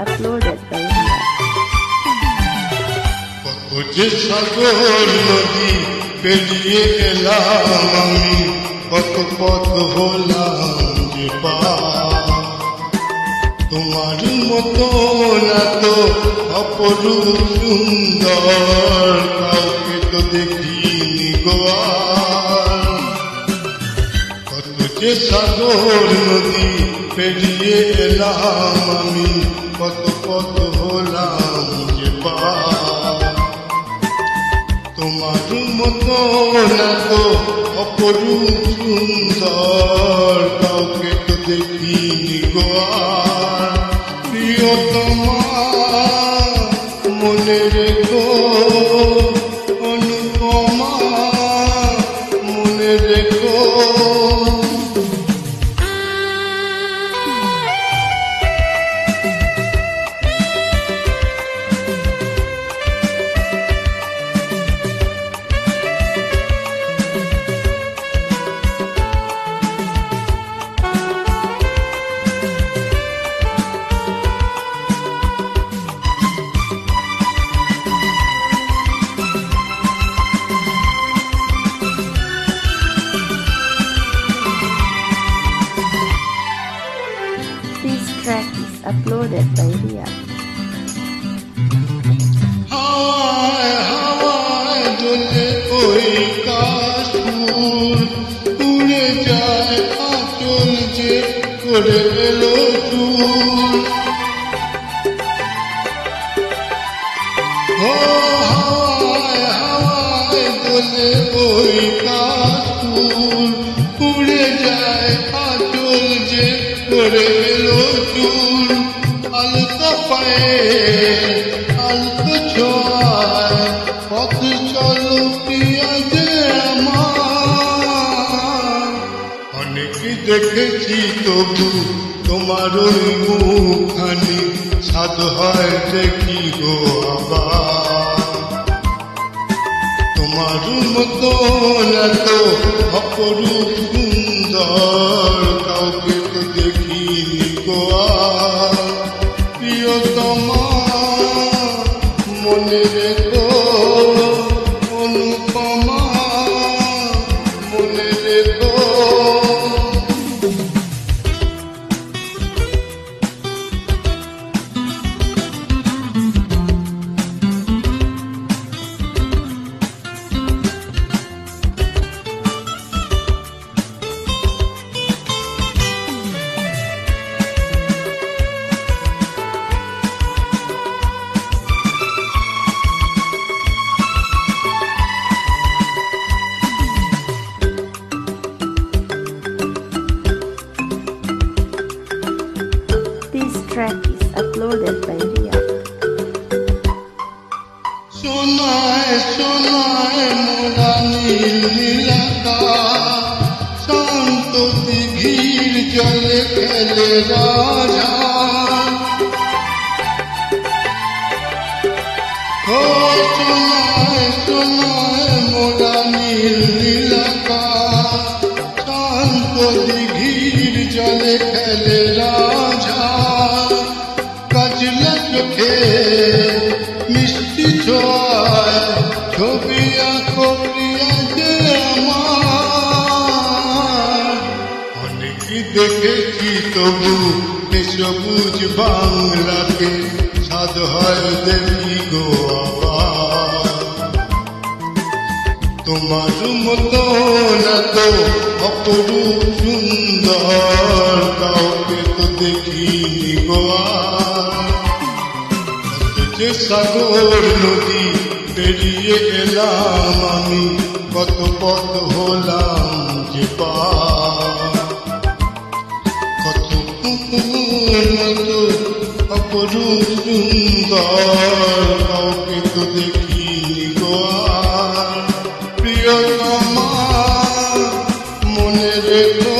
uploaded by Ria. কত যে সাগর নদী পেরিয়ে এলাম আমি, কত পথ হলাম যে পার। তোমার মতো না তো অপরূপ সুন্দর কাউকে তো দেখিনি গো আর। কত যে সাগর নদী পেরিয়ে এলাম আমি, কত পথ হলাম যে পার। তোমার মতো না তো অপরূপ সুন্দর কাউকে তো দেখিনি গো আর। প্রিয়তমা মনে রেখো, অনুপমা মনে রেখো। This track is uploaded by Ria. হাওয়ায় হাওয়ায় দোলে ওই কাশফুল, উড়ে যায় আঁচল যে করে এলো চুল। হাওয়ায় হাওয়ায় দোলে ওই কাশফুল, উড়ে যায় আঁচল যে করে এলো চুল। আলতা পায়ে আলতো ছোঁয়ায় পথ চলো প্রিয়া যে আমার। অনেক দেখেছি তবু তোমার ওই মুখখানি, স্বাদ হয় দেখি গো আবার। তোমার মতো এত অপরূপ সুন্দর কাউকে তো দেখিনি গো আর। প্রিয়তমা মনে রেখো, অনুপমা মনে রেখো। This track is uploaded by Ria. সোনায় সোনায় মোরা নীল নীলাকাশ, শান্ত দিঘির জলে খেলে রাজা। ও সোনায় সোনায় মোরা নীল নীলাকাশ, শান্ত দিঘির জলে খেলে রাজা। কাজলা চোখে মিষ্টি ছোঁয়ায় ছবি আঁকো প্রিয়া যে আমার। অনেক দেখেছি তবু সবুজ বাংলাকে, স্বাদ হয় দেখি গো আবার। তোমার মতো না তো অপরূপ সুন্দর কাউকে তো দেখিনি গো আর। যে সাগর নদী পেরিয়ে এলাম আমি, কত পথ হলাম যে পার। কত মতো অপরূপ সুন্দর কাউকে তো দেখিনি গো আর। প্রিয়তমা মনে রেখো।